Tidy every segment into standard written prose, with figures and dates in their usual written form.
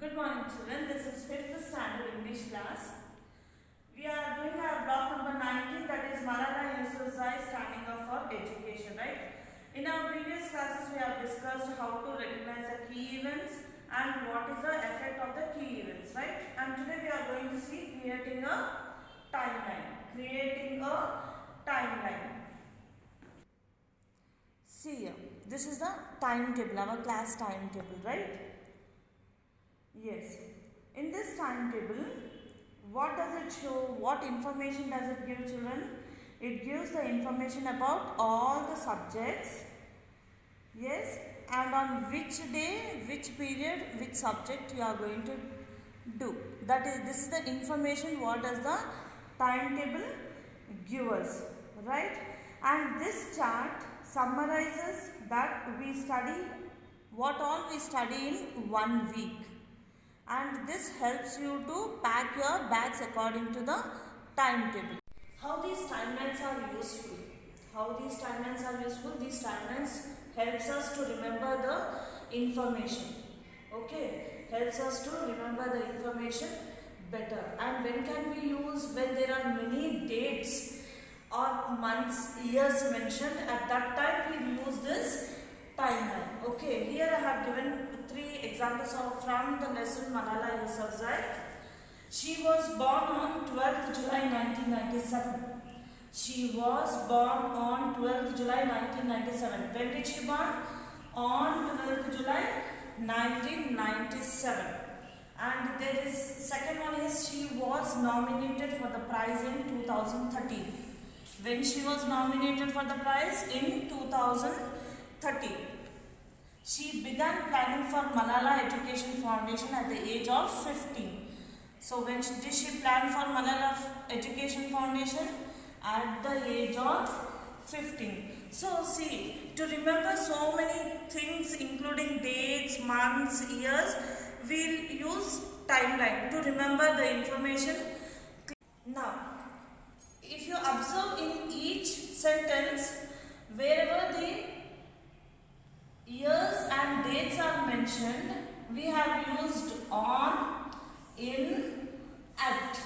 Good morning children, this is 5th standard English class. We are doing our block number 19, that is Malala Yousafzai standing up for education, right? In our previous classes we have discussed how to recognize the key events and what is the effect of the key events, right? And today we are going to see creating a timeline. See here, this is the timetable, our class timetable, right? Yes. In this timetable, what does it show? What information does it give children? It gives the information about all the subjects. Yes. And on which day, which period, which subject you are going to do. This is the information what does the timetable give us. Right. And this chart summarizes that we study what all we study in 1 week. And this helps you to pack your bags according to the timetable. How these timelines are useful? These timelines helps us to remember the information. Okay, helps us to remember the information better. And when can we use? When there are many dates or months, years mentioned, at that time we use this timeline. Okay, here I have given 3 examples from the lesson Malala Yousafzai. She was born on 12th July 1997. She was born on 12th July 1997. When did she born? On 12th July 1997. And there is second one is she was nominated for the prize in 2013. When she was nominated for the prize? In 2013. She began planning for Malala Education Foundation at the age of 15. So when did she plan for Malala Education Foundation? At the age of 15. So see, to remember so many things including dates, months, years, we'll use timeline to remember the information. Now, if you observe in each sentence, wherever the years and dates are mentioned, we have used on, in, at.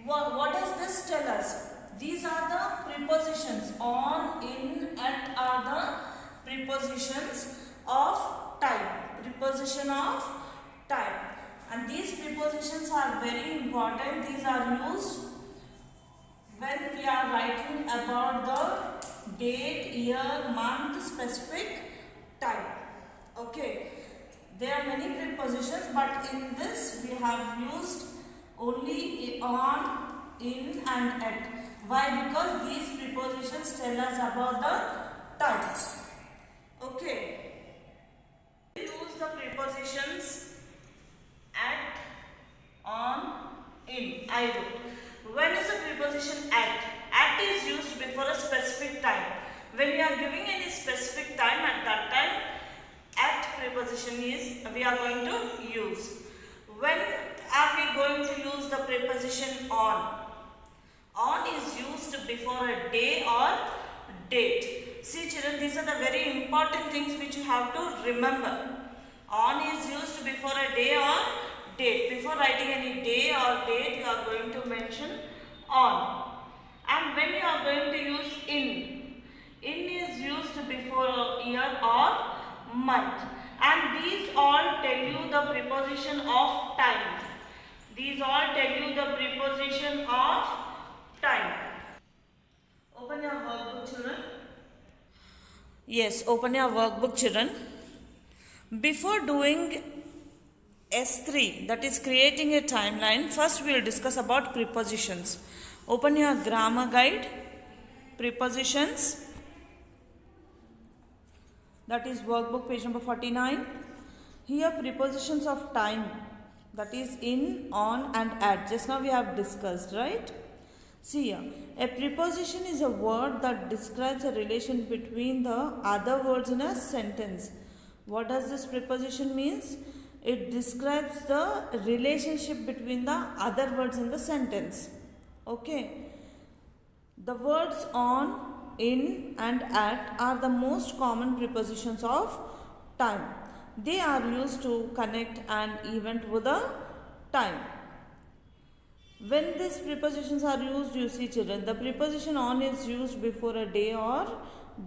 What does this tell us? These are the prepositions. On, in, at are the prepositions of time. Preposition of time. And these prepositions are very important. These are used when we are writing about the date, year, month, specific time. Okay. There are many prepositions, but in this we have used only on, in and at. Why? Because these prepositions tell us about the time. Okay. Use the prepositions at, on, in. I wrote. When is the preposition at? At is used before a specific time. When we are giving any specific time, at that time, at preposition is we are going to use. When are we going to use the preposition on? On is used before a day or date. See children, these are the very important things which you have to remember. On is used before a day or date. Before writing any day or date, you are going to mention on. And when you are going to use in is used before a year or month. And these all tell you the preposition of time. These all tell you the preposition of time. Open your workbook, children. Yes, open your workbook, children. Before doing S3, that is creating a timeline, first we will discuss about prepositions. Open your grammar guide, prepositions. That is workbook page number 49. Here prepositions of time, that is in, on and at. Just now we have discussed, right? See here, a preposition is a word that describes a relation between the other words in a sentence. What does this preposition means? It describes the relationship between the other words in the sentence. Okay. The words on, in and at are the most common prepositions of time. They are used to connect an event with a time. When these prepositions are used, you see children, the preposition on is used before a day or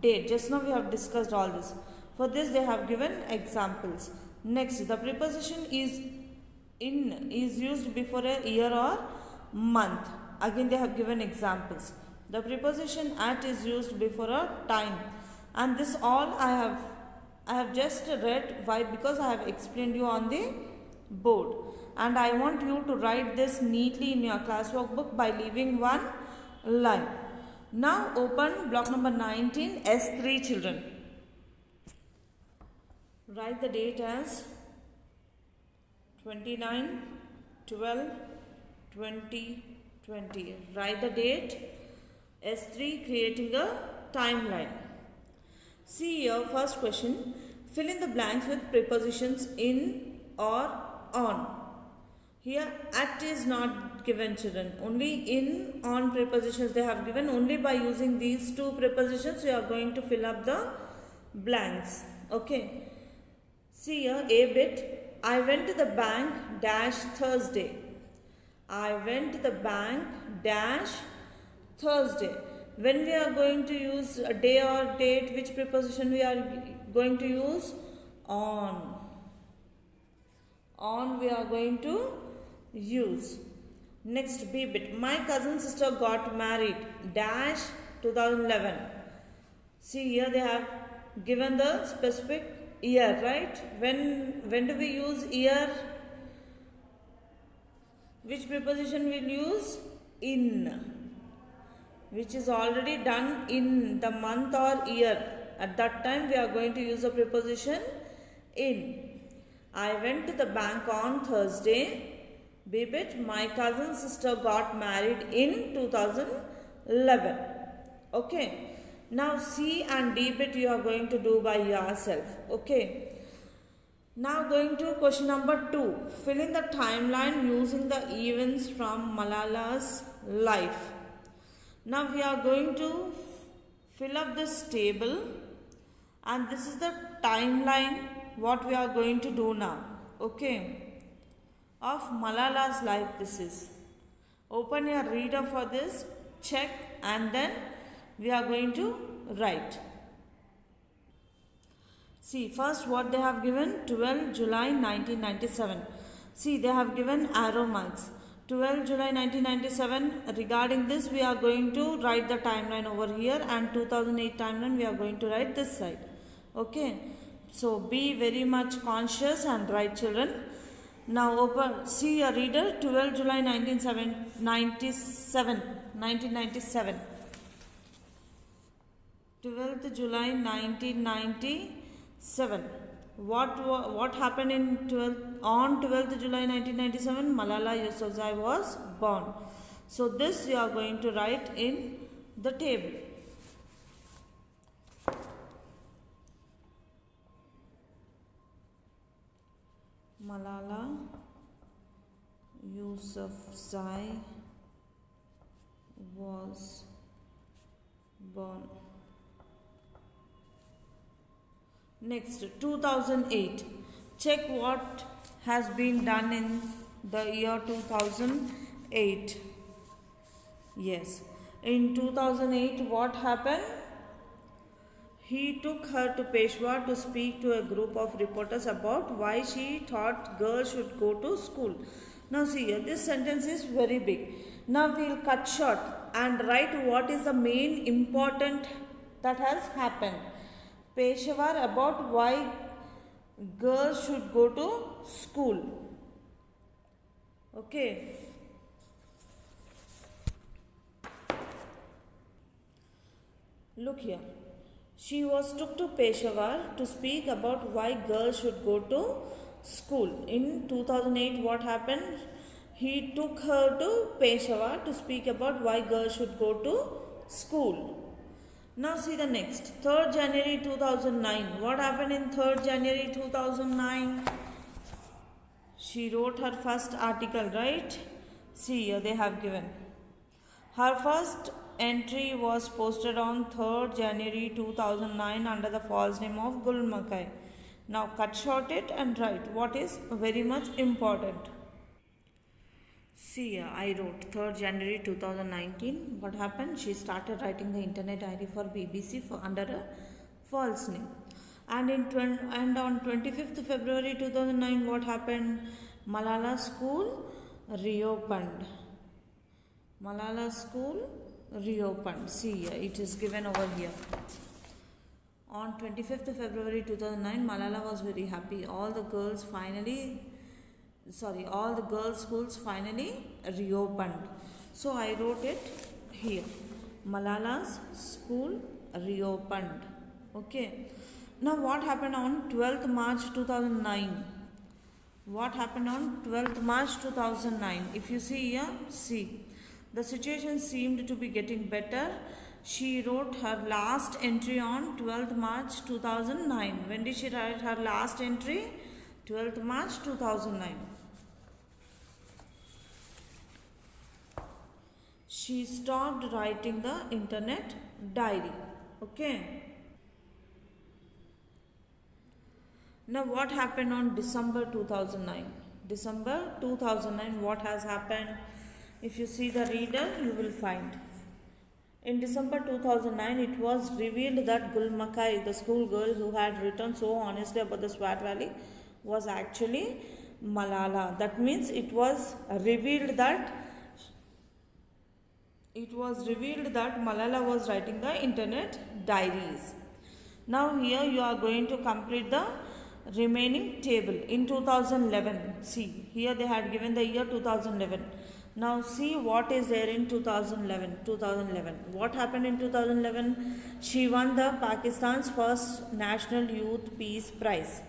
date. Just now we have discussed all this. For this they have given examples. Next, the preposition is in is used before a year or month. Again they have given examples. The preposition at is used before a time. And this all I have just read. Why? Because I have explained you on the board. And I want you to write this neatly in your class workbook by leaving one line. Now open block number 19, S3 children. Write the date as 29/12/2020. Write the date. S3, creating a timeline. See your first question. Fill in the blanks with prepositions in or on. Here at is not given children. Only in, on prepositions they have given. Only by using these two prepositions you are going to fill up the blanks. Okay. See here A bit. I went to the bank dash Thursday. I went to the bank dash Thursday. When we are going to use a day or date, which preposition we are going to use? On. On we are going to use. Next B bit. My cousin sister got married dash 2011. See here they have given the specific year, right? When do we use year? Which preposition we'll use? In, which is already done in the month or year. At that time we are going to use a preposition in. I went to the bank on Thursday. B bit. My cousin sister got married in 2011. Okay. Now C and D bit you are going to do by yourself. Okay. Now going to question number 2. Fill in the timeline using the events from Malala's life. Now we are going to fill up this table, and this is the timeline what we are going to do now. Okay. Of Malala's life this is. Open your reader for this, check, and then we are going to write. See first what they have given, 12 July 1997. See they have given arrow marks. 12 July 1997, regarding this we are going to write the timeline over here, and 2008 timeline we are going to write this side. Okay. So be very much conscious and write children. Now open, see your reader, 12 July 1997. 12th July 1997. What happened on 12th July 1997? Malala Yousafzai was born. So this you are going to write in the table. Malala Yousafzai was born. Next, 2008. Check what has been done in the year 2008. Yes. In 2008, what happened? He took her to Peshawar to speak to a group of reporters about why she thought girls should go to school. Now see here, this sentence is very big. Now we will cut short and write what is the main important that has happened. Peshawar, about why girls should go to school. Okay. Look here. She was took to Peshawar to speak about why girls should go to school. In 2008, what happened? He took her to Peshawar to speak about why girls should go to school. Now see the next. 3rd January 2009. What happened in 3rd January 2009? She wrote her first article, right? See here they have given. Her first entry was posted on 3rd January 2009 under the false name of Gul Makai. Now cut short it and write what is very much important. See, I wrote 3rd January 2019. What happened? She started writing the internet diary for BBC under a false name. And on 25th February 2009, what happened? Malala school reopened. Malala school reopened. See, it is given over here. On 25th February 2009, Malala was very happy. All the girls schools finally reopened. So I wrote it here. Malala's school reopened. Okay. Now what happened on 12th March 2009? What happened on 12th March 2009? If you see here, see. The situation seemed to be getting better. She wrote her last entry on 12th March 2009. When did she write her last entry? 12th March 2009. She stopped writing the internet diary. Okay. Now what happened on December 2009? December 2009, what has happened? If you see the reader, you will find. In December 2009, it was revealed that Gul Makai, the schoolgirl who had written so honestly about the Swat Valley, was actually Malala. That means it was revealed that Malala was writing the internet diaries. Now here you are going to complete the remaining table in 2011. See, here they had given the year 2011. Now see what is there in 2011. What happened in 2011? She won the Pakistan's first National Youth Peace Prize.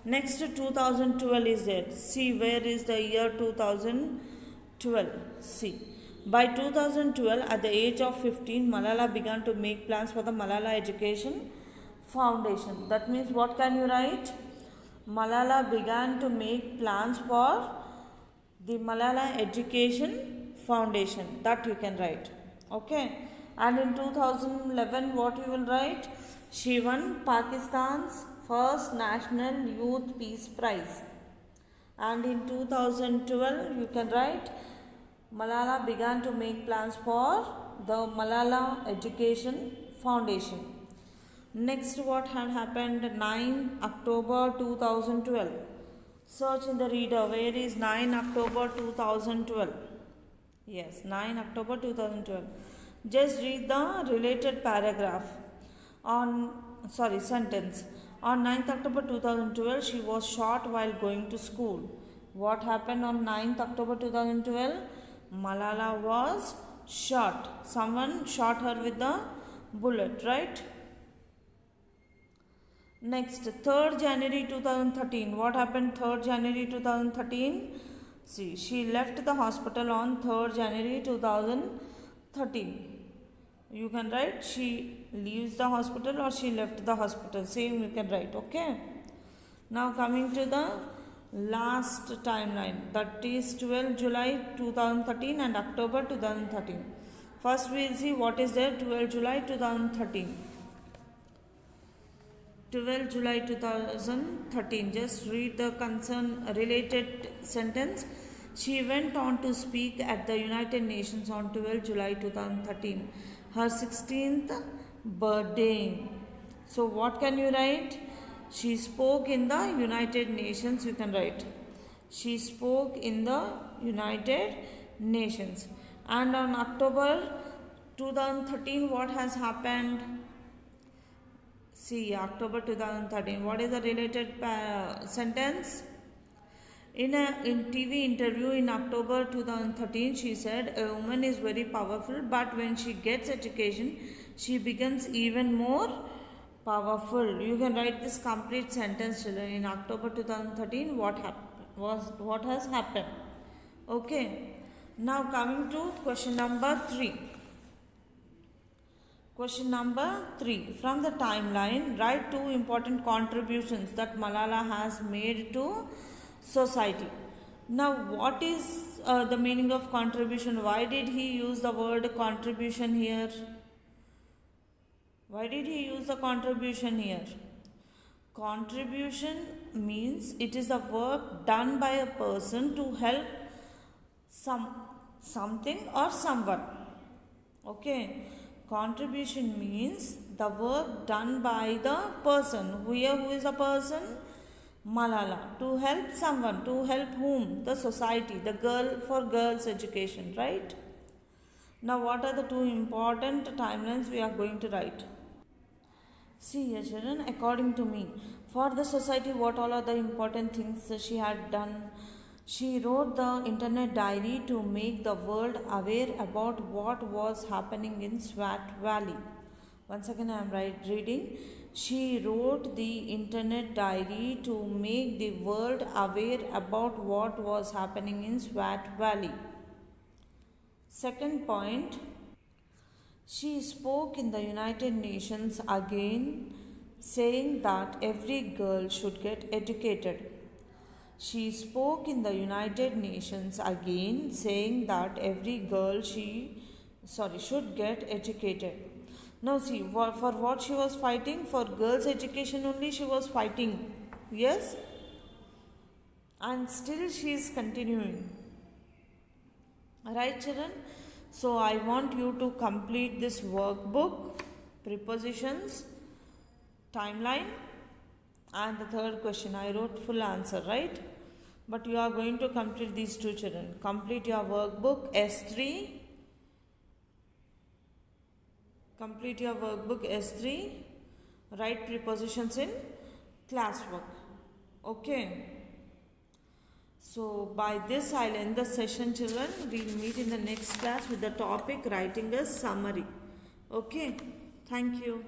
Next 2012 is there. See where is the year 2012. See. By 2012, at the age of 15, Malala began to make plans for the Malala Education Foundation. That means what can you write? Malala began to make plans for the Malala Education Foundation. That you can write. Okay. And in 2011, what you will write? She won Pakistan's first National Youth Peace Prize. And in 2012, you can write Malala began to make plans for the Malala Education Foundation. Next, what had happened? 9 October 2012. Search in the reader. Where is 9 October 2012? Yes, 9 October 2012. Just read the related paragraph. Sentence. On 9th October 2012, she was shot while going to school. What happened on 9th October 2012? Malala was shot. Someone shot her with the bullet, right? Next, 3rd January 2013. What happened 3rd January 2013? See, she left the hospital on 3rd January 2013. You can write she leaves the hospital or she left the hospital. Same you can write, okay? Now coming to the last timeline, that is 12 July 2013 and October 2013. First we will see what is there. 12 July 2013. 12 July 2013. Just read the related sentence. She went on to speak at the United Nations on 12 July 2013, her 16th birthday. So what can you write? She spoke in the United Nations. You can write. She spoke in the United Nations. And on October 2013, what has happened? See, October 2013. What is the related sentence? In TV interview in October 2013, she said, a woman is very powerful, but when she gets education, she becomes even more powerful. You can write this complete sentence, children. In October 2013, what has happened? Okay. Now coming to question number 3. Question number 3. From the timeline, write 2 important contributions that Malala has made to society. Now, what is the meaning of contribution? Why did he use the word contribution here? Why did he use the contribution here? Contribution means it is the work done by a person to help something or someone. Okay. Contribution means the work done by the person. Here, who is the person? Malala. To help someone. To help whom? The society. The girl, for girls' education, right? Now, what are the two important timelines we are going to write? See here, children, according to me, for the society, what all are the important things she had done? She wrote the internet diary to make the world aware about what was happening in Swat Valley. Once again, I am reading. She wrote the internet diary to make the world aware about what was happening in Swat Valley. Second point, she spoke in the United Nations again, saying that every girl should get educated. She spoke in the United Nations again, saying that every girl should get educated. Now see, for what she was fighting? For girls' education only she was fighting. Yes? And still she is continuing. Right, children? So I want you to complete this workbook, prepositions, timeline, and the third question. I wrote full answer, right? But you are going to complete these two, children. Complete your workbook S3. Complete your workbook S3. Write prepositions in classwork. Okay. So by this I'll end the session, children. We'll meet in the next class with the topic writing a summary. Okay. Thank you.